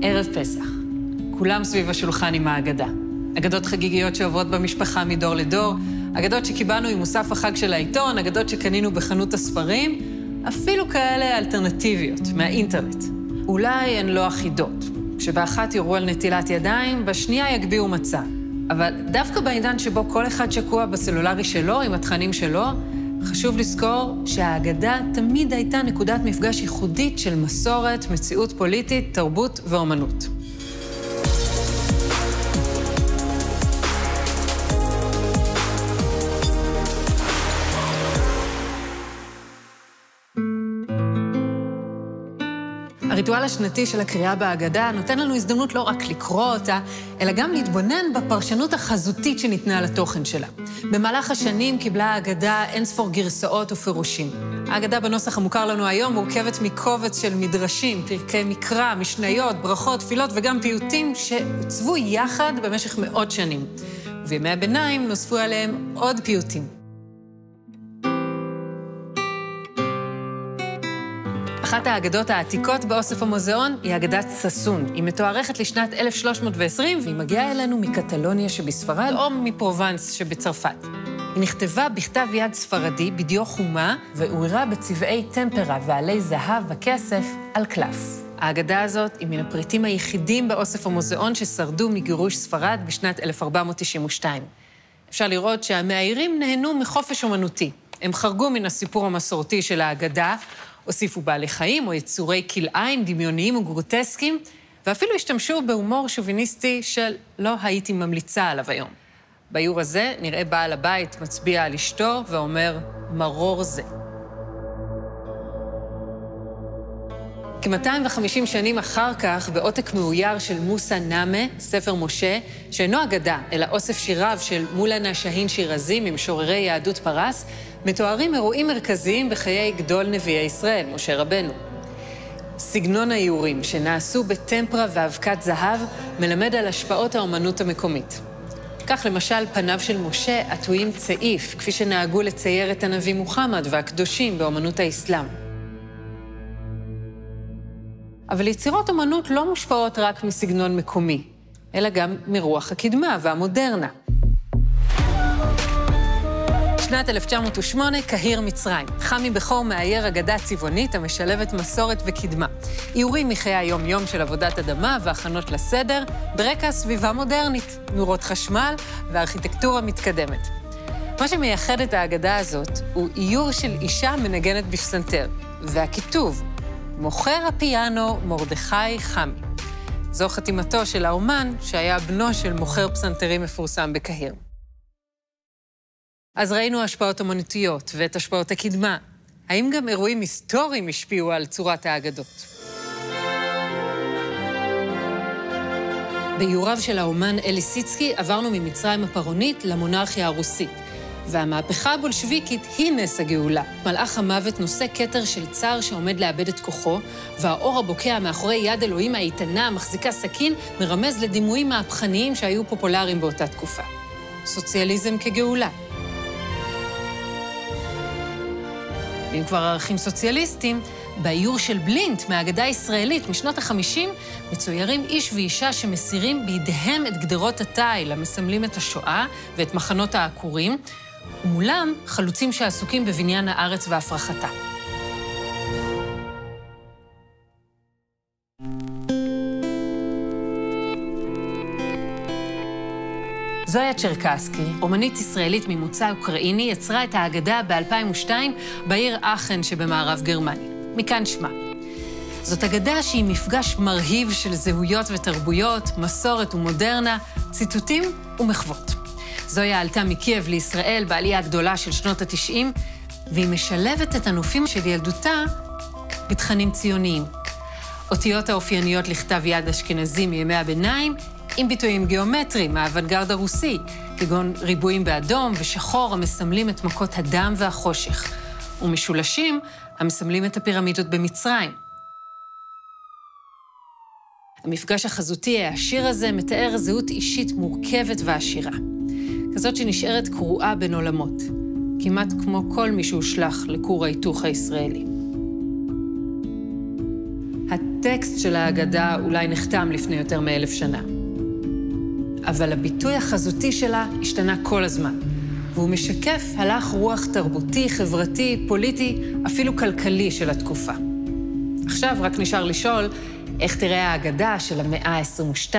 ערב פסח. כולם סביב השולחן עם ההגדה. אגדות חגיגיות שעוברות במשפחה מדור לדור, אגדות שקיבלנו עם מוסף החג של העיתון, אגדות שקנינו בחנות הספרים, אפילו כאלה אלטרנטיביות מהאינטרנט. אולי הן לא אחידות. כשבאחת יורו על נטילת ידיים, בשנייה יגביאו מצע. אבל דווקא בעידן שבו כל אחד שקוע בסלולרי שלו, עם התכנים שלו, חשוב לזכור שההגדה תמיד הייתה נקודת מפגש ייחודית של מסורת, מציאות פוליטית, תרבות ואומנות. הריטואל השנתי של הקריאה בהגדה נותן לנו הזדמנות לא רק לקרוא אותה, אלא גם להתבונן בפרשנות החזותית שניתנה לתוכן שלה. במהלך השנים קיבלה ההגדה אינספור גרסאות ופירושים. ההגדה בנוסח המוכר לנו היום מורכבת מקובץ של מדרשים, פרקי מקרא, משניות, ברכות, תפילות וגם פיוטים שהוצבו יחד במשך מאות שנים. ובימי הביניים נוספו עליהם עוד פיוטים. אחת האגדות העתיקות באוסף המוזיאון היא אגדת ששון. היא מתוארכת לשנת 1320, והיא מגיעה אלינו מקטלוניה שבספרד או מפרובנס שבצרפת. היא נכתבה בכתב יד ספרדי בדיו חומה, ואוירה בצבעי טמפרה ועלי זהב וכסף על קלף. האגדה הזאת היא מן הפריטים היחידים באוסף המוזיאון ששרדו מגירוש ספרד בשנת 1492. אפשר לראות שהמאיירים נהנו מחופש אומנותי. הם חרגו מן הסיפור המסורתי של האגדה, הוסיפו בעלי חיים או יצורי כלאיים, דמיוניים וגרוטסקיים, ואפילו השתמשו בהומור שוביניסטי של לא הייתי ממליצה עליו היום. באיור הזה נראה בעל הבית מצביע על אשתו ואומר, מרור זה. כ-250 שנים אחר כך, בעותק מאויר של מוסא נאמה, ספר משה, שאינו אגדה, אלא אוסף שיריו של מולנה שהין שירזי ממשוררי יהדות פרס, מתוארים אירועים מרכזיים בחיי גדול נביאי ישראל, משה רבנו. סגנון האיורים שנעשו בטמפרה ואבקת זהב מלמד על השפעות האומנות המקומית. כך למשל פניו של משה עטויים צעיף, כפי שנהגו לצייר את הנביא מוחמד והקדושים באומנות האסלאם. אבל יצירות אומנות לא מושפעות רק מסגנון מקומי, אלא גם מרוח הקדמה והמודרנה. שנת 1908, קהיר מצרים. חמי בכור מאייר אגדה צבעונית המשלבת מסורת וקדמה. איורים מחיי היום-יום של עבודת אדמה והכנות לסדר, ברקע סביבה מודרנית, נורות חשמל וארכיטקטורה מתקדמת. מה שמייחד את האגדה הזאת הוא איור של אישה מנגנת בפסנתר, והכיתוב, מוכר הפיאנו מרדכי חמי. זו חתימתו של האומן שהיה בנו של מוכר פסנתרים מפורסם בקהיר. אז ראינו השפעות אומנותיות ואת השפעות הקדמה. האם גם אירועים היסטוריים השפיעו על צורת האגדות? באיוריו של האומן אלי סיצקי עברנו ממצרים הפרעונית למונרכיה הרוסית, והמהפכה הבולשביקית היא נס הגאולה. מלאך המוות נושא כתר של צר שעומד לאבד את כוחו, והאור הבוקע מאחורי יד אלוהים האיתנה המחזיקה סכין מרמז לדימויים מהפכניים שהיו פופולריים באותה תקופה. סוציאליזם כגאולה. ואם כבר ערכים סוציאליסטיים, באיור של בלינט מהאגדה הישראלית משנות ה-50, מצוירים איש ואישה שמסירים בידיהם את גדרות התיל, המסמלים את השואה ואת מחנות העקורים, ומולם חלוצים שעסוקים בבניין הארץ והפרחתה. זויה צ'רקסקי, אומנית ישראלית ממוצא אוקראיני, יצרה את האגדה ב-2002 בעיר אכן שבמערב גרמניה. מכאן שמה. זאת אגדה שהיא מפגש מרהיב של זהויות ותרבויות, מסורת ומודרנה, ציטוטים ומחוות. זויה עלתה מקייב לישראל בעלייה הגדולה של שנות ה-90, והיא משלבת את הנופים של ילדותה בתכנים ציוניים. אותיות האופייניות לכתב יד אשכנזי מימי הביניים, עם ביטויים גיאומטריים מהאוונגרד הרוסי, כגון ריבועים באדום ושחור המסמלים את מכות הדם והחושך, ומשולשים המסמלים את הפירמידות במצרים. המפגש החזותי העשיר הזה מתאר זהות אישית מורכבת ועשירה, כזאת שנשארת קרועה בין עולמות, כמעט כמו כל מי שהושלך לכור ההיתוך הישראלי. הטקסט של ההגדה אולי נחתם לפני יותר מ1,000 שנה. אבל הביטוי החזותי שלה השתנה כל הזמן, והוא משקף הלך רוח תרבותי, חברתי, פוליטי, אפילו כלכלי של התקופה. עכשיו רק נשאר לשאול איך תראה ההגדה של המאה ה-22.